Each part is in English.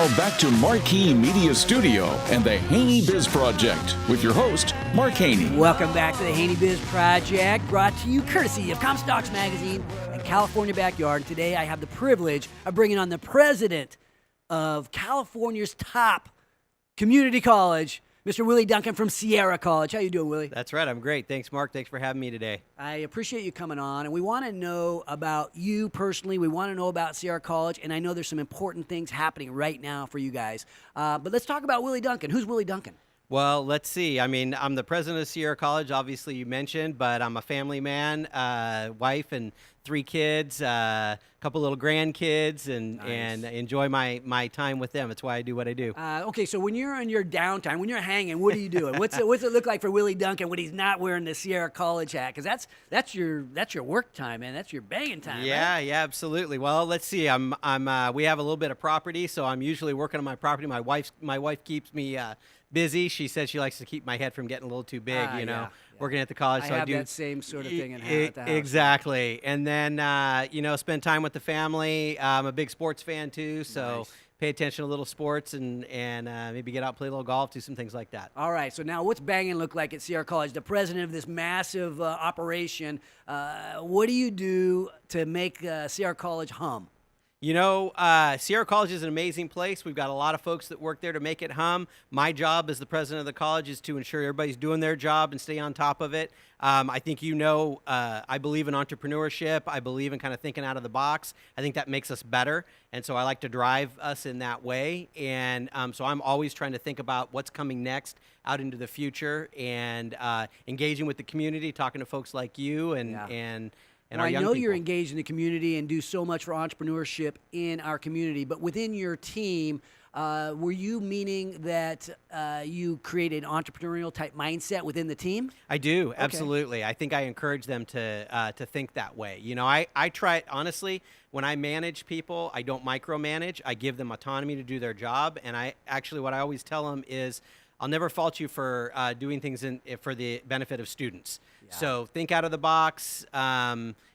Now back to Marquee Media Studio and the Haney Biz Project with your host, Mark Haney. Welcome back to the Haney Biz Project, brought to you courtesy of Comstocks Magazine and California Backyard. Today I have the privilege of bringing on the president of California's top community college, Mr. Willy Duncan from Sierra College. How you doing, Willie? That's right. I'm great. Thanks, Mark. Thanks for having me today. I appreciate you coming on, and we want to know about you personally. We want to know about Sierra College, and I know there's some important things happening right now for you guys. But let's talk about Willy Duncan. Who's Willy Duncan? Well, let's see. I mean, I'm the president of Sierra College, obviously you mentioned, but I'm a family man, wife and 3 kids, couple little grandkids, and Nice. and enjoy my time with them. That's why I do what I do. Okay, so when you're in your downtime, when you're hanging, what are you doing? What's it look like for Willy Duncan when he's not wearing the Sierra College hat? Because that's your work time, man. That's your banging time. Yeah, right? yeah, absolutely. Well, let's see. We have a little bit of property, so I'm usually working on my property. My wife keeps me busy. She says she likes to keep my head from getting a little too big, Yeah. working at the college. I So have I do that same sort of thing at the house. Exactly. And then, spend time with the family. I'm a big sports fan too, so Nice. pay attention to little sports and maybe get out, play a little golf, do some things like that. All right, so now what's banging look like at Sierra College? The president of this massive operation, what do you do to make Sierra College hum? Sierra College is an amazing place. We've got a lot of folks that work there to make it hum. My job as the president of the college is to ensure everybody's doing their job and stay on top of it. I think I believe in entrepreneurship. I believe in kind of thinking out of the box. I think that makes us better, and so I like to drive us in that way. And so I'm always trying to think about what's coming next out into the future and engaging with the community, talking to folks like you and Well, our I young know people. you're engaged in the community and do so much for entrepreneurship in our community, but within your team, were you meaning that you created an entrepreneurial type mindset within the team? I do, absolutely. I think I encourage them to think that way. I try, honestly, when I manage people, I don't micromanage. I give them autonomy to do their job. And what I always tell them is, I'll never fault you for doing things for the benefit of students. Yeah. So think out of the box.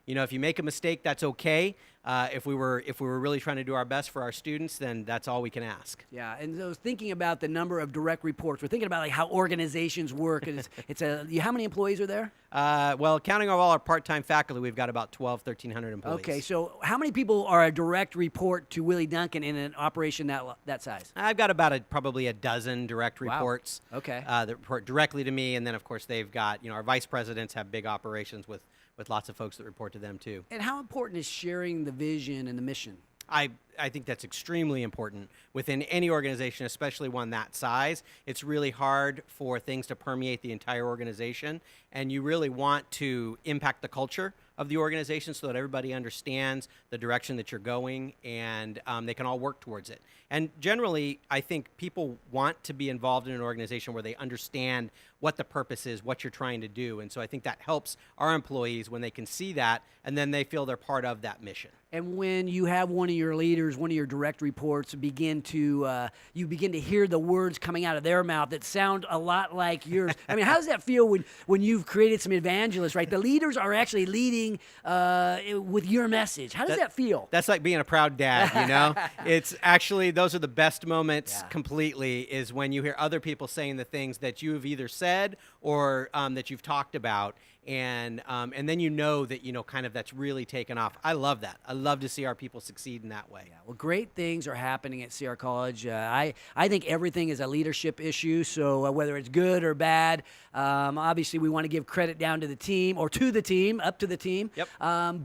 If you make a mistake, that's okay. If we were really trying to do our best for our students, then that's all we can ask. Yeah, and so thinking about the number of direct reports, we're thinking about like how organizations work. How many employees are there? Well, counting all our part-time faculty, we've got about 1,300 employees. Okay, so how many people are a direct report to Willy Duncan in an operation that size? I've got about probably a dozen direct reports. Wow. Okay. That report directly to me, and then of course they've got our vice presidents have big operations with lots of folks that report to them too. And how important is sharing the vision and the mission? I think that's extremely important within any organization, especially one that size. It's really hard for things to permeate the entire organization, and you really want to impact the culture of the organization so that everybody understands the direction that you're going, and they can all work towards it. And generally, I think people want to be involved in an organization where they understand what the purpose is, what you're trying to do. And so I think that helps our employees when they can see that, and then they feel they're part of that mission. And when you have one of your leaders, one of your direct reports, you begin to hear the words coming out of their mouth that sound a lot like yours. I mean, how does that feel when you've created some evangelists, right? The leaders are actually leading with your message. How does that feel? That's like being a proud dad, It's actually, those are the best moments completely, is when you hear other people saying the things that you've either said or that you've talked about. And then that kind of that's really taken off. I love that. I love to see our people succeed in that way. Yeah, well, great things are happening at Sierra College. I think everything is a leadership issue. So whether it's good or bad, obviously we want to give credit down to the team or to the team, up to the team. Yep.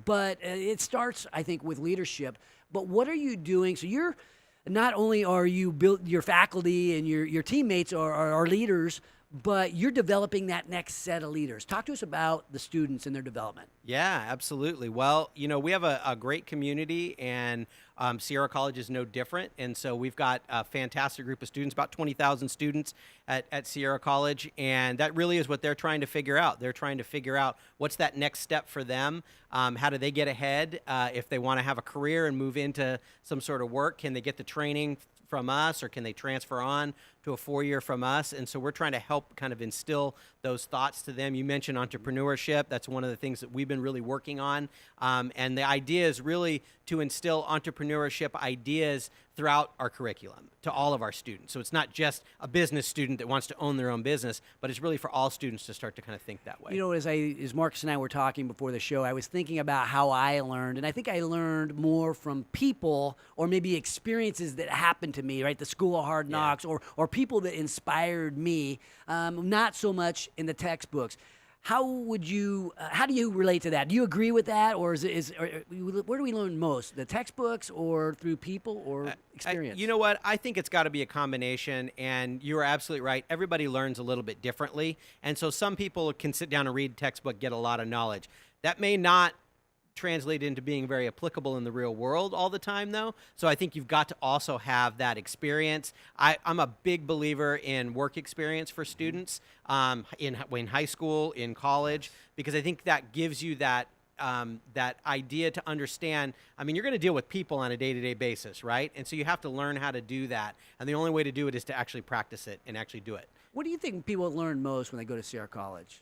But it starts, I think, with leadership. But what are you doing? So you're not only are you built your faculty and your teammates are leaders, but you're developing that next set of leaders. Talk to us about the students and their development. Yeah, absolutely. Well, we have a great community, and Sierra College is no different. And so we've got a fantastic group of students, about 20,000 students at Sierra College. And that really is what they're trying to figure out. They're trying to figure out what's that next step for them. How do they get ahead? If they want to have a career and move into some sort of work, can they get the training from us, or can they transfer on to a 4-year from us? And so we're trying to help kind of instill those thoughts to them. You mentioned entrepreneurship. That's one of the things that we've been really working on. And the idea is really to instill entrepreneurship entrepreneurship ideas throughout our curriculum to all of our students. So it's not just a business student that wants to own their own business, but it's really for all students to start to kind of think that way. You know, as Marcus and I were talking before the show, I was thinking about how I learned, and I think I learned more from people or maybe experiences that happened to me, right? The School of Hard Knocks, or people that inspired me, not so much in the textbooks. How do you relate to that? Do you agree with that, or where do we learn most? The textbooks, or through people, or experience? You know what? I think it's got to be a combination, and you are absolutely right. Everybody learns a little bit differently, and so some people can sit down and read a textbook, get a lot of knowledge. That may not translate into being very applicable in the real world all the time, though. So I think you've got to also have that experience. I'm a big believer in work experience for students in high school, in college, because I think that gives you that that idea to understand. I mean, you're going to deal with people on a day-to-day basis, right? And so you have to learn how to do that. And the only way to do it is to actually practice it and actually do it. What do you think people learn most when they go to Sierra College?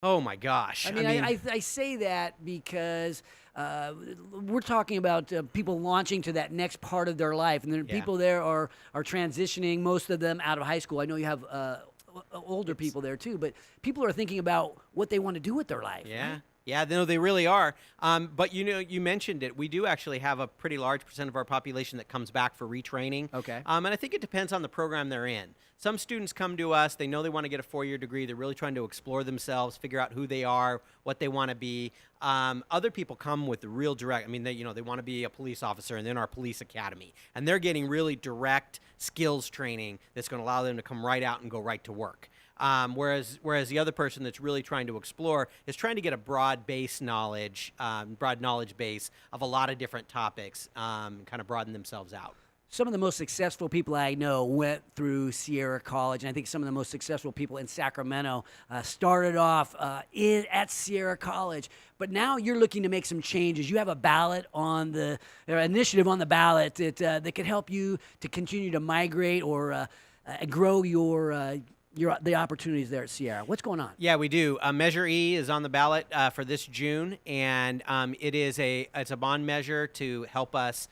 Oh my gosh. I mean, I say that because we're talking about people launching to that next part of their life, and then people there are transitioning, most of them out of high school. I know you have older people there too, but people are thinking about what they want to do with their life. Yeah. Right? Yeah, no, they really are. But you know, you mentioned it. We do actually have a pretty large percent of our population that comes back for retraining. Okay. And I think it depends on the program they're in. Some students come to us, they know they want to get a 4-year degree. They're really trying to explore themselves, figure out who they are, what they want to be. Other people come with the real direct. I mean, they want to be a police officer, and then our police academy. And they're getting really direct skills training that's going to allow them to come right out and go right to work. Whereas the other person that's really trying to explore is trying to get a broad knowledge base of a lot of different topics, kind of broaden themselves out. Some of the most successful people I know went through Sierra College, and I think some of the most successful people in Sacramento started off at Sierra College. But now you're looking to make some changes. You have a ballot on the initiative on the ballot that could help you to continue to migrate or grow the opportunities there at Sierra. What's going on? Yeah, we do. Measure E is on the ballot for this June, and it's a bond measure to help us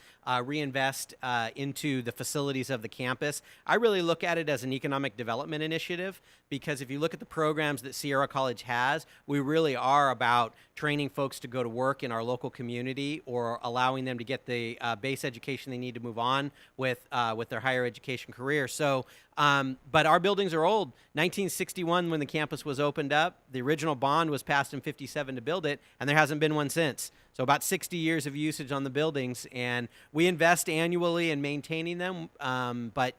reinvest into the facilities of the campus. I really look at it as an economic development initiative, because if you look at the programs that Sierra College has, we really are about training folks to go to work in our local community, or allowing them to get the base education they need to move on with their higher education career. So, but our buildings are old. 1961, when the campus was opened up, the original bond was passed in '57 to build it, and there hasn't been one since. So about 60 years of usage on the buildings, and we invest annually in maintaining them. But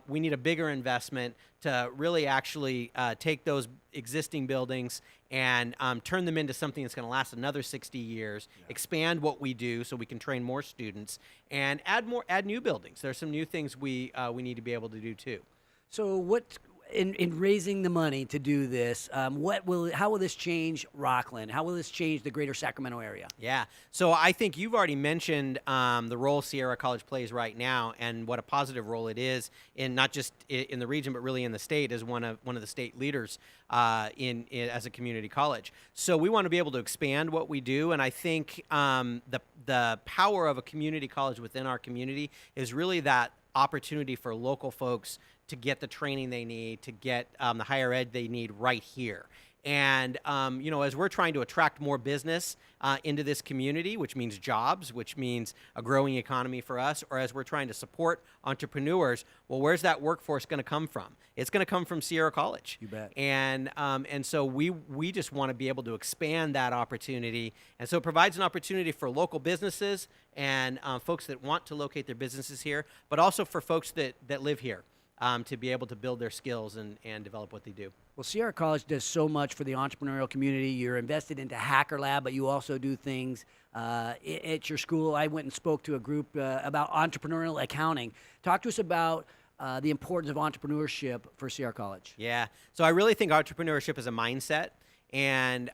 we need a bigger investment to really actually take those existing buildings and turn them into something that's going to last another 60 years, expand what we do so we can train more students, and add new buildings. There's some new things we need to be able to do too. So what, in raising the money to do this, how will this change Rockland? How will this change the Greater Sacramento area? Yeah. So I think you've already mentioned the role Sierra College plays right now, and what a positive role it is in not just in the region, but really in the state, as one of the state leaders as a community college. So we want to be able to expand what we do, and I think the power of a community college within our community is really that opportunity for local folks to get the training they need, to get the higher ed they need right here. And, as we're trying to attract more business into this community, which means jobs, which means a growing economy for us, or as we're trying to support entrepreneurs, well, where's that workforce going to come from? It's going to come from Sierra College. You bet. And so we just want to be able to expand that opportunity. And so it provides an opportunity for local businesses and folks that want to locate their businesses here, but also for folks that live here. To be able to build their skills and develop what they do. Well, Sierra College does so much for the entrepreneurial community. You're invested into Hacker Lab, but you also do things at your school. I went and spoke to a group about entrepreneurial accounting. Talk to us about the importance of entrepreneurship for Sierra College. Yeah. So I really think entrepreneurship is a mindset. And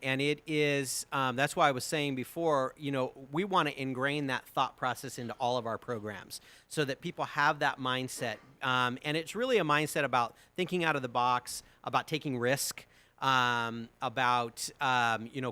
it is, that's why I was saying before, we want to ingrain that thought process into all of our programs so that people have that mindset. And it's really a mindset about thinking out of the box, about taking risk, about,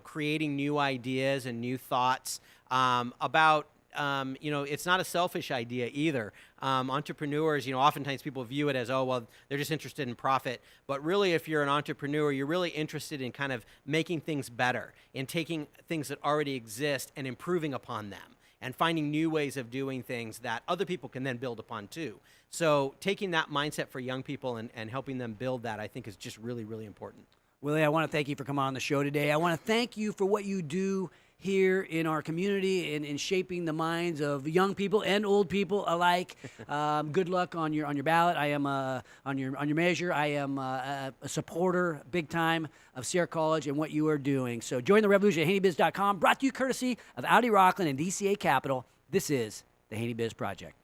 creating new ideas and new thoughts, about it's not a selfish idea either. Entrepreneurs, oftentimes people view it as, oh, well, they're just interested in profit. But really, if you're an entrepreneur, you're really interested in kind of making things better and taking things that already exist and improving upon them and finding new ways of doing things that other people can then build upon too. So taking that mindset for young people and helping them build that, I think, is just really, really important. Willie, I want to thank you for coming on the show today. I want to thank you for what you do here in our community and in shaping the minds of young people and old people alike. Good luck on your ballot. I am on your measure. I am a supporter, big time, of Sierra College and what you are doing. So join the revolution at HaneyBiz.com. Brought to you courtesy of Audi Rockland and DCA Capital. This is the Haney Biz Project.